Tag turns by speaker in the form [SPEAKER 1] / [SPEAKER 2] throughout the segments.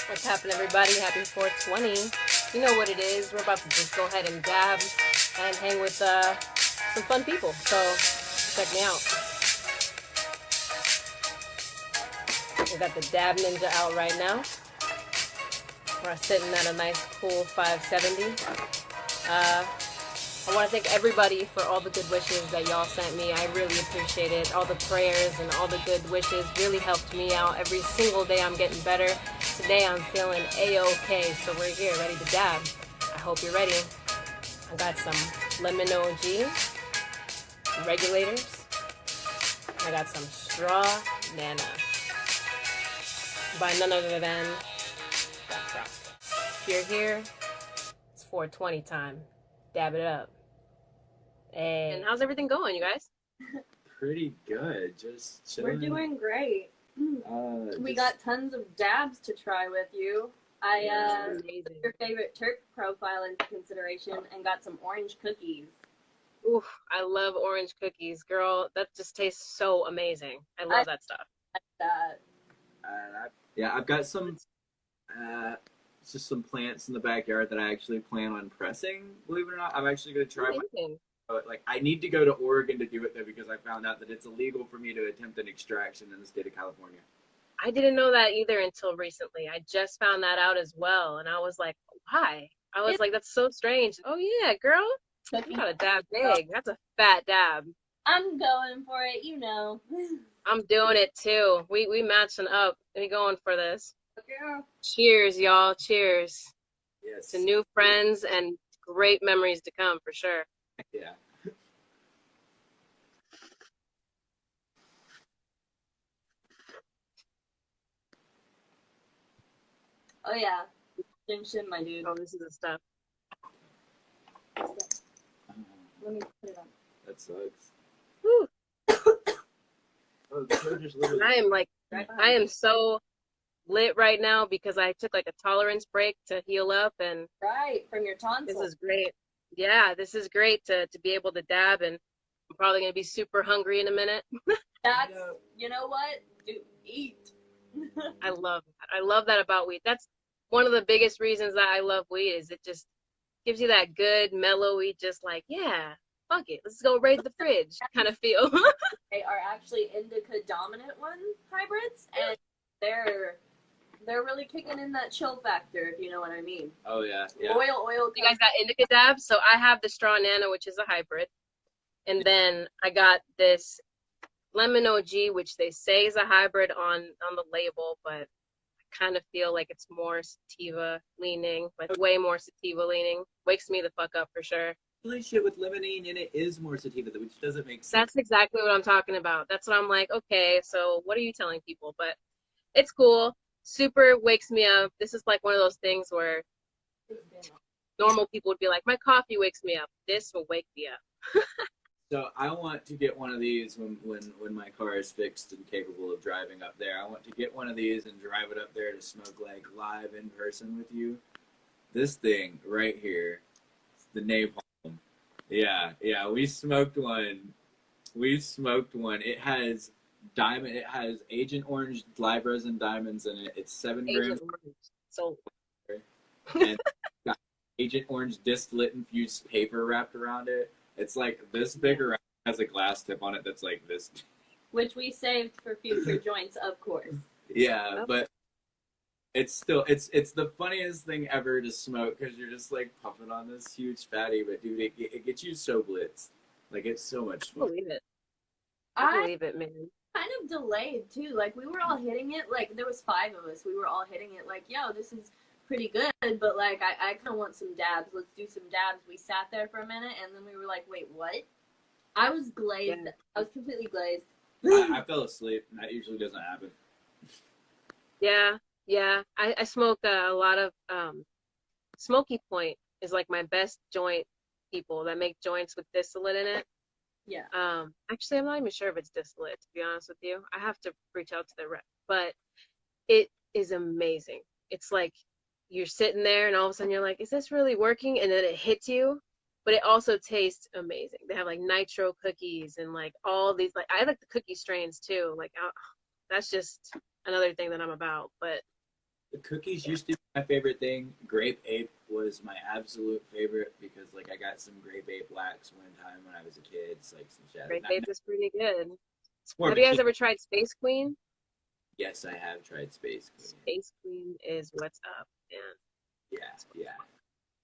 [SPEAKER 1] What's happening, everybody? Happy 420. You know what it is. We're about to just go ahead and dab and hang with some fun people. So check me out. We got the Dab Ninja out right now. We're sitting at a nice, cool 570. I want to thank everybody for all the good wishes that y'all sent me. I really appreciate it. All the prayers and all the good wishes really helped me out. Every single day I'm getting better. Today I'm feeling A-OK, so we're here ready to dab. I hope you're ready. I got some lemon OG, regulators. I got some straw nana by none other than if you're here, it's 420 time. Dab it up. Hey. And how's everything going, you guys?
[SPEAKER 2] Pretty good. Just chilling.
[SPEAKER 3] We're doing great. We got tons of dabs to try with you. I took your favorite terp profile into consideration and got some orange cookies.
[SPEAKER 1] Oof, I love orange cookies, girl. That just tastes so amazing. I love that stuff.
[SPEAKER 3] Like that.
[SPEAKER 2] Yeah, I've got some, just some plants in the backyard that I actually plan on pressing. Believe it or not, I'm actually going to try. Like, I need to go to Oregon to do it though because I found out that it's illegal for me to attempt an extraction in the state of California.
[SPEAKER 1] I didn't know that either until recently. I just found that out as well, and I was like, why? I was like, that's so strange. Oh yeah, girl, you got a dab big. That's a fat dab.
[SPEAKER 3] I'm going for it, you know.
[SPEAKER 1] I'm doing it too. We matching up. We going for this.
[SPEAKER 3] Okay.
[SPEAKER 1] Cheers, y'all. Cheers.
[SPEAKER 2] Yes.
[SPEAKER 1] To new friends and great memories to come for sure.
[SPEAKER 2] Yeah.
[SPEAKER 3] Oh yeah. Shin, my dude.
[SPEAKER 1] Oh, this is the stuff.
[SPEAKER 3] Let me put it on.
[SPEAKER 2] That sucks.
[SPEAKER 1] Woo.
[SPEAKER 2] Oh, just literally...
[SPEAKER 1] I am so lit right now because I took like a tolerance break to heal up, and
[SPEAKER 3] from your tonsils.
[SPEAKER 1] This is great. Yeah, this is great to be able to dab, and I'm probably gonna be super hungry in a minute.
[SPEAKER 3] That's you know what? Eat.
[SPEAKER 1] I love that. I love that about weed. That's one of the biggest reasons that I love weed is it just gives you that good mellowy, just like, yeah, fuck it, let's go raid the fridge kind of feel.
[SPEAKER 3] They are actually indica dominant one hybrids, and they're really kicking in that chill factor, if you know what I mean.
[SPEAKER 2] Oh yeah.
[SPEAKER 3] Oil.
[SPEAKER 1] You guys got indica dabs, so I have the straw nano, which is a hybrid, and then I got this lemon OG, which they say is a hybrid on the label, but I kind of feel like it's more sativa leaning, like way more sativa leaning. Wakes me the fuck up for sure.
[SPEAKER 2] Holy shit, with limonene in it is more sativa, which doesn't make sense.
[SPEAKER 1] That's exactly what I'm talking about. That's what I'm like, okay, so what are you telling people? But it's cool. Super wakes me up. This is like one of those things where normal people would be like, my coffee wakes me up. This will wake me up.
[SPEAKER 2] So I want to get one of these when my car is fixed and capable of driving up there. I want to get one of these and drive it up there to smoke like live in person with you. This thing right here, the napalm. Yeah, we smoked one. It has diamond. It has Agent Orange live resin diamonds in it. It's 7 grams.
[SPEAKER 1] So.
[SPEAKER 2] And got Agent Orange distillate infused paper wrapped around it. It's like this big around, has a glass tip on it that's like this.
[SPEAKER 3] Which we saved for future joints, of course.
[SPEAKER 2] Yeah, but it's still it's the funniest thing ever to smoke because you're just like puffing on this huge fatty, but dude, it gets you so blitzed. Like it's so much fun.
[SPEAKER 1] I believe it. I believe it, man.
[SPEAKER 3] Kind of delayed too. Like we were all hitting it. Like there was 5 of us. We were all hitting it. Like yo, this is pretty good, but like I kind of want some dabs. Let's do some dabs. We sat there for a minute, and then we were like, wait, what? I was glazed. Yeah. I was completely glazed.
[SPEAKER 2] I fell asleep. That usually doesn't happen.
[SPEAKER 1] Yeah. I smoke a lot of Smokey Point is like my best joint people that make joints with distillate in it.
[SPEAKER 3] Yeah.
[SPEAKER 1] Actually, I'm not even sure if it's distillate, to be honest with you. I have to reach out to the rep, but it is amazing. It's like you're sitting there and all of a sudden you're like, is this really working? And then it hits you, but it also tastes amazing. They have like nitro cookies and like all these, like I like the cookie strains too. Like that's just another thing that I'm about, but
[SPEAKER 2] The cookies used to be my favorite thing. Grape Ape was my absolute favorite because like I got some Grape Ape wax one time when I was a kid. It's like some shit.
[SPEAKER 1] Grape Ape is pretty good.
[SPEAKER 2] More of
[SPEAKER 1] Have
[SPEAKER 2] a
[SPEAKER 1] you guys
[SPEAKER 2] kid.
[SPEAKER 1] ever tried Space Queen?
[SPEAKER 2] Yes, I have tried Space Queen.
[SPEAKER 1] Space Queen is what's up, man.
[SPEAKER 2] Yeah, yeah.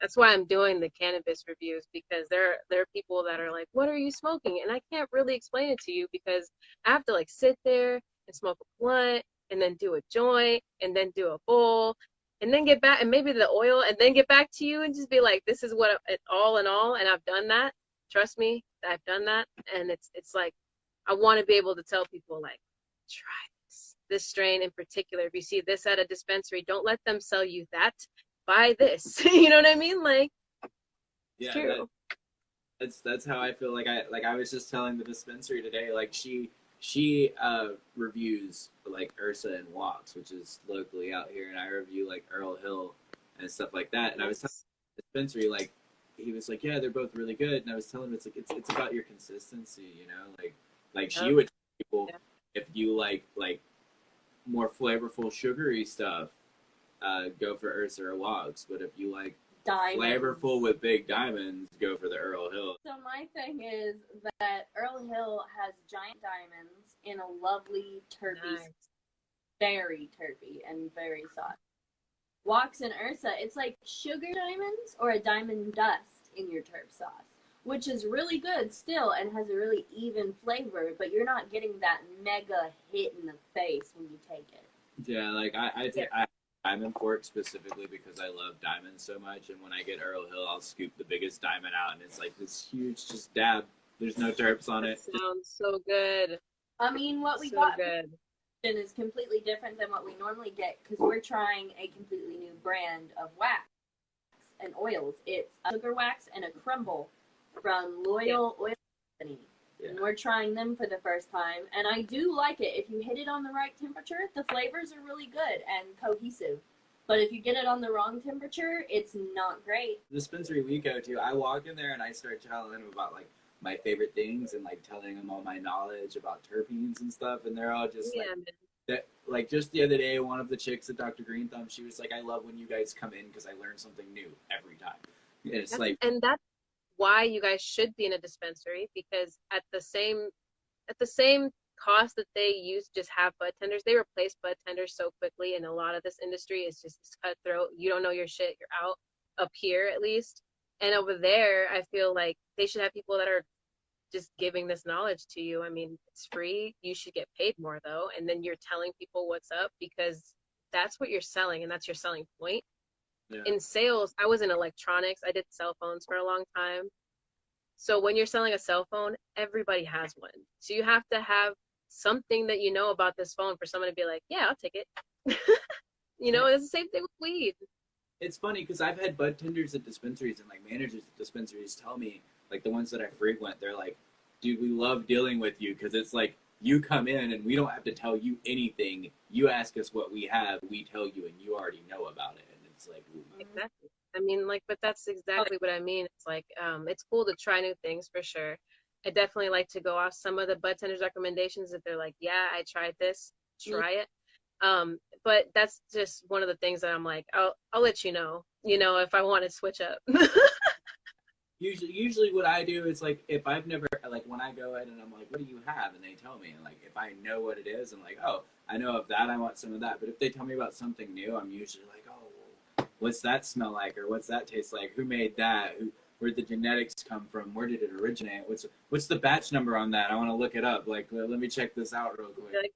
[SPEAKER 1] That's why I'm doing the cannabis reviews, because there are people that are like, "What are you smoking?" And I can't really explain it to you because I have to like sit there and smoke a blunt and then do a joint and then do a bowl and then get back and maybe the oil and then get back to you and just be like, "This is what it all in all." And I've done that. Trust me, I've done that, and it's like I want to be able to tell people like, try this strain in particular. If you see this at a dispensary, don't let them sell you that. Buy this. You know what I mean? Like, it's
[SPEAKER 2] Yeah,
[SPEAKER 1] true.
[SPEAKER 2] that's how I feel. I was just telling the dispensary today. Like she reviews like Ursa and Walks, which is locally out here, and I review like Earl Hill and stuff like that. And I was telling
[SPEAKER 1] Nice.
[SPEAKER 2] the dispensary like he was like, yeah, they're both really good. And I was telling him it's like it's about your consistency, you know, like she
[SPEAKER 1] Yep.
[SPEAKER 2] would tell people
[SPEAKER 1] Yeah.
[SPEAKER 2] if you like more flavorful sugary stuff, go for Ursa or Walks. But if you like
[SPEAKER 3] Diamonds.
[SPEAKER 2] flavorful with big diamonds, go for the Earl Hill.
[SPEAKER 3] So my thing is that Earl Hill has giant diamonds in a lovely terpy,
[SPEAKER 1] Nice.
[SPEAKER 3] very terpy and very soft. Wax and Ursa, it's like sugar diamonds or a diamond dust in your terp sauce, which is really good still and has a really even flavor, but you're not getting that mega hit in the face when you take it.
[SPEAKER 2] Yeah, like I take I diamond fork specifically because I love diamonds so much, and when I get Earl Hill, I'll scoop the biggest diamond out, and it's like this huge just dab. There's no terps on
[SPEAKER 1] That
[SPEAKER 2] it.
[SPEAKER 1] sounds so good.
[SPEAKER 3] I mean, what we
[SPEAKER 1] So
[SPEAKER 3] got
[SPEAKER 1] good.
[SPEAKER 3] is completely different than what we normally get because we're trying a completely new brand of wax and oils. It's a sugar wax and a crumble from Loyal Oil Company.
[SPEAKER 2] Yeah.
[SPEAKER 3] And we're trying them for the first time. And I do like it. If you hit it on the right temperature, the flavors are really good and cohesive. But if you get it on the wrong temperature, it's not great.
[SPEAKER 2] The dispensary we go to, I walk in there and I start telling them about like my favorite things and like telling them all my knowledge about terpenes and stuff, and they're all just
[SPEAKER 1] Yeah,
[SPEAKER 2] like
[SPEAKER 1] man.
[SPEAKER 2] that. Like just the other day, one of the chicks at Dr. Green Thumb, she was like, "I love when you guys come in because I learn something new every time." And it's like,
[SPEAKER 1] And that's why you guys should be in a dispensary, because at the same cost that they use to just have bud tenders, they replace bud tenders so quickly, and a lot of this industry is just cutthroat. You don't know your shit, you're out up here at least. And over there, I feel like they should have people that are just giving this knowledge to you. I mean, it's free. You should get paid more though. And then you're telling people what's up because that's what you're selling and that's your selling point.
[SPEAKER 2] yeah,
[SPEAKER 1] In sales, I was in electronics. I did cell phones for a long time. So when you're selling a cell phone, everybody has one. So you have to have something that you know about this phone for someone to be like, yeah, I'll take it. It's the same thing with weed.
[SPEAKER 2] it's funny because I've had bud tenders at dispensaries and like managers at dispensaries tell me, like the ones that I frequent, they're like, dude, we love dealing with you because it's like you come in and we don't have to tell you anything. You ask us what we have, we tell you, and you already know about it. And it's like, ooh.
[SPEAKER 1] Exactly. I mean, like, but that's exactly what I mean. It's like, it's cool to try new things for sure. I definitely like to go off some of the bud tenders recommendations if they're like, yeah, I tried this, try it. But that's just one of the things that I'm like, I'll let if I want to switch up.
[SPEAKER 2] Usually what I do is like if I've never like when I go in and I'm like, what do you have? And they tell me, and like if I know what it is, I'm like, oh, I know of that, I want some of that. But if they tell me about something new, I'm usually like, oh, well, what's that smell like, or what's that taste like? Who made that? Where'd the genetics come from? Where did it originate? What's the batch number on that? I want to look it up. Like let me check this out real quick.
[SPEAKER 1] Like,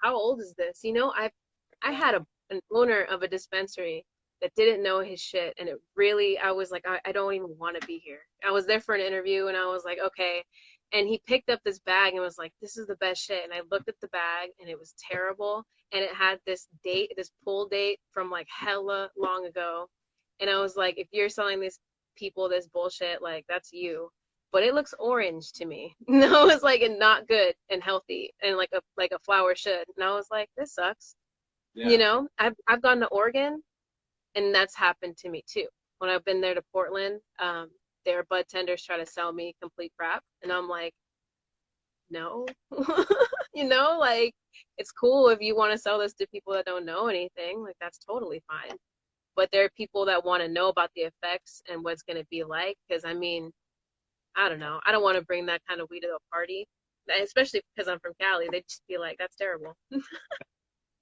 [SPEAKER 1] how old is this? I had an owner of a dispensary that didn't know his shit, and I was like, I don't even want to be here. I was there for an interview, and I was like, okay. And he picked up this bag and was like, this is the best shit. And I looked at the bag, and it was terrible, and it had this pull date from like hella long ago. And I was like, if you're selling these people this bullshit, like that's you. But it looks orange to me. No, it's like and not good and healthy and like a flower should. And I was like, this sucks.
[SPEAKER 2] Yeah.
[SPEAKER 1] I've gone to Oregon, and that's happened to me too. When I've been there to Portland, their bud tenders try to sell me complete crap, and I'm like, no. You know, like, it's cool if you want to sell this to people that don't know anything. Like, that's totally fine. But there are people that want to know about the effects and what it's going to be like. Because, I mean, I don't know. I don't want to bring that kind of weed to a party, especially because I'm from Cali. They'd just be like, that's terrible.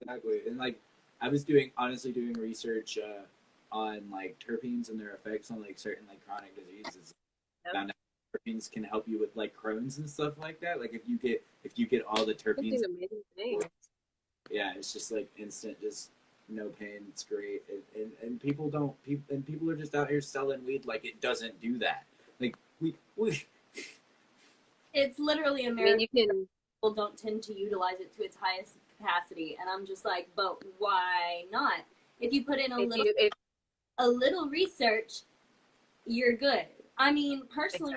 [SPEAKER 2] Exactly. And like I was honestly doing research on like terpenes and their effects on like certain like chronic diseases.
[SPEAKER 1] Yep.
[SPEAKER 2] Found out terpenes can help you with like Crohn's and stuff like that. Like if you get all the
[SPEAKER 1] They
[SPEAKER 2] terpenes,
[SPEAKER 1] do amazing things.
[SPEAKER 2] yeah, it's just like instant, just no pain. It's great. And people don't people are just out here selling weed like it doesn't do that. Like we
[SPEAKER 3] It's literally
[SPEAKER 1] I mean,
[SPEAKER 3] American.
[SPEAKER 1] you can.
[SPEAKER 3] People don't tend to utilize it to its highest capacity, and I'm just like, but why not? If you put in a little research, you're good. I mean, personally,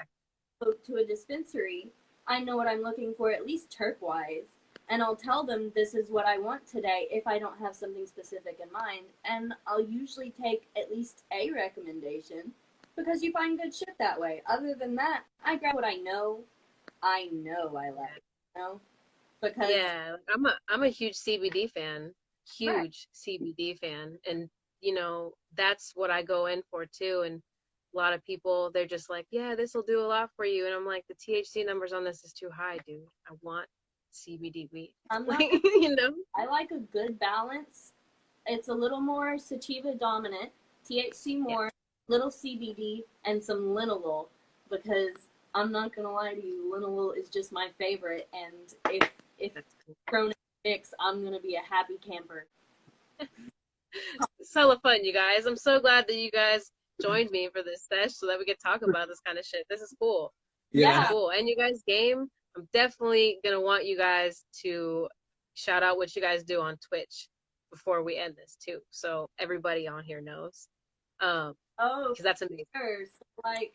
[SPEAKER 1] Exactly.
[SPEAKER 3] go to a dispensary, I know what I'm looking for, at least terp-wise, and I'll tell them this is what I want today if I don't have something specific in mind, and I'll usually take at least a recommendation because you find good shit that way. Other than that, I grab what I know I like, you know? Because
[SPEAKER 1] Yeah, I'm a huge CBD fan,
[SPEAKER 3] right,
[SPEAKER 1] huge CBD fan, and you know that's what I go in for too. And a lot of people, they're just like, yeah, this will do a lot for you, and I'm like, the THC numbers on this is too high, dude. I want CBD weed,
[SPEAKER 3] I'm
[SPEAKER 1] like,
[SPEAKER 3] not gonna,
[SPEAKER 1] you know.
[SPEAKER 3] I like a good balance. It's a little more sativa dominant, THC
[SPEAKER 1] Yeah,
[SPEAKER 3] more, little CBD, and some linalool because I'm not gonna lie to you, linalool is just my favorite, and if
[SPEAKER 1] that's cool.
[SPEAKER 3] thrown in the mix, I'm gonna be a happy camper.
[SPEAKER 1] It's hella fun, you guys. I'm so glad that you guys joined me for this sesh so that we could talk about this kind of shit. This is cool. This is
[SPEAKER 3] Yeah,
[SPEAKER 2] yeah.
[SPEAKER 1] cool. And you guys game, I'm definitely gonna want you guys to shout out what you guys do on Twitch before we end this too. So everybody on here knows.
[SPEAKER 3] oh,
[SPEAKER 1] Because that's amazing.
[SPEAKER 3] sure. So, like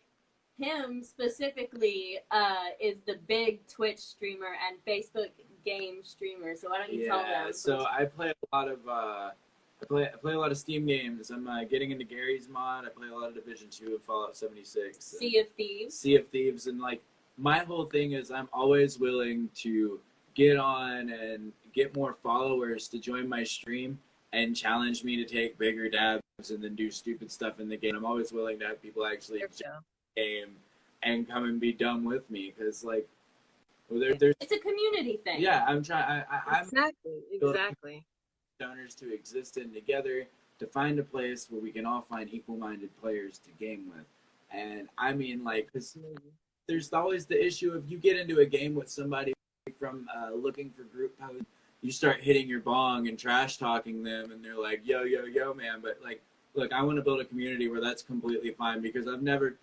[SPEAKER 3] him specifically is the big Twitch streamer and Facebook game streamer. So why don't you tell
[SPEAKER 2] Yeah,
[SPEAKER 3] them?
[SPEAKER 2] so I play a lot of I play a lot of Steam games. I'm getting into Gary's mod. I play a lot of Division 2 and Fallout 76.
[SPEAKER 3] Sea of Thieves.
[SPEAKER 2] Sea of Thieves, and like my whole thing is I'm always willing to get on and get more followers to join my stream and challenge me to take bigger dabs and then do stupid stuff in the game. I'm always willing to have people actually
[SPEAKER 1] There
[SPEAKER 2] join
[SPEAKER 1] we
[SPEAKER 2] the game and come and be dumb with me because like well, there's
[SPEAKER 3] It's a community thing.
[SPEAKER 2] yeah I'm trying I'm
[SPEAKER 1] Exactly.
[SPEAKER 2] stoners to exist in together to find a place where we can all find equal-minded players to game with. And I mean, like, 'cause there's always the issue of you get into a game with somebody from looking for group posts, you start hitting your bong and trash talking them, and they're like, "Yo, yo, yo, man!" But like, look, I want to build a community where that's completely fine because I've never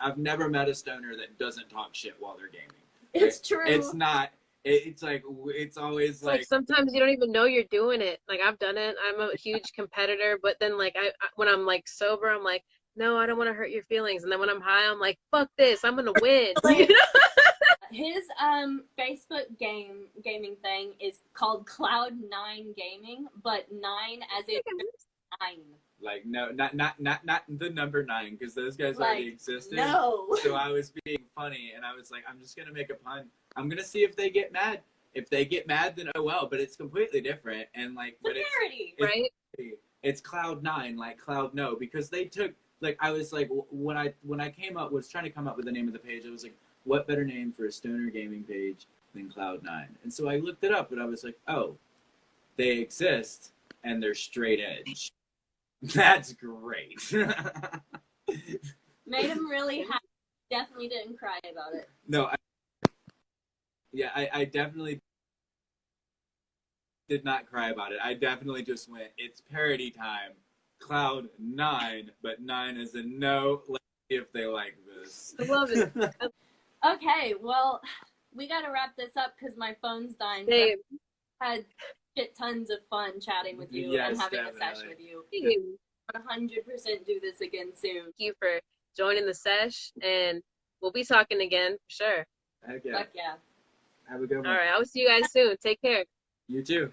[SPEAKER 2] met a stoner that doesn't talk shit while they're gaming.
[SPEAKER 3] It's true.
[SPEAKER 2] It's not. It's like it's always
[SPEAKER 1] It's like sometimes you don't even know you're doing it. Like I've done it. I'm a huge competitor, but then like I when I'm like sober, I'm like, no, I don't want to hurt your feelings. And then when I'm high, I'm like, fuck this, I'm gonna win. You know?
[SPEAKER 3] His Facebook gaming thing is called Cloud9 Gaming, but nine as in nine.
[SPEAKER 2] like no, not the number 9 because those guys
[SPEAKER 3] Like,
[SPEAKER 2] already existed.
[SPEAKER 3] no.
[SPEAKER 2] So I was being funny and I was like, I'm just gonna make a pun. I'm gonna see if they get mad. If they get mad, then oh well. But it's completely different and like,
[SPEAKER 3] It's a parody.
[SPEAKER 1] Right?
[SPEAKER 2] It's Cloud9, like Cloud No, because they took like I was like when I came up was trying to come up with the name of the page. I was like, what better name for a stoner gaming page than Cloud9? And so I looked it up and I was like, oh, they exist and they're straight edge. That's great.
[SPEAKER 3] Made him really happy. Definitely didn't cry about it.
[SPEAKER 2] No, I definitely did not cry about it. I definitely just went, it's parody time. Cloud9, but 9 is a no. Let's see if they like this.
[SPEAKER 1] I love it.
[SPEAKER 3] Okay, well, we gotta wrap this up because my phone's dying.
[SPEAKER 1] Hey,
[SPEAKER 3] I had shit tons of fun chatting with you
[SPEAKER 2] Yes,
[SPEAKER 3] and having a
[SPEAKER 2] definitely.
[SPEAKER 3] session with you.
[SPEAKER 1] thank you
[SPEAKER 3] 100% do this again soon.
[SPEAKER 1] for joining the sesh, and we'll be talking again for sure.
[SPEAKER 2] Heck yeah.
[SPEAKER 3] Fuck yeah.
[SPEAKER 2] Have a good one.
[SPEAKER 1] All right, I will see you guys soon. Take care.
[SPEAKER 2] You too.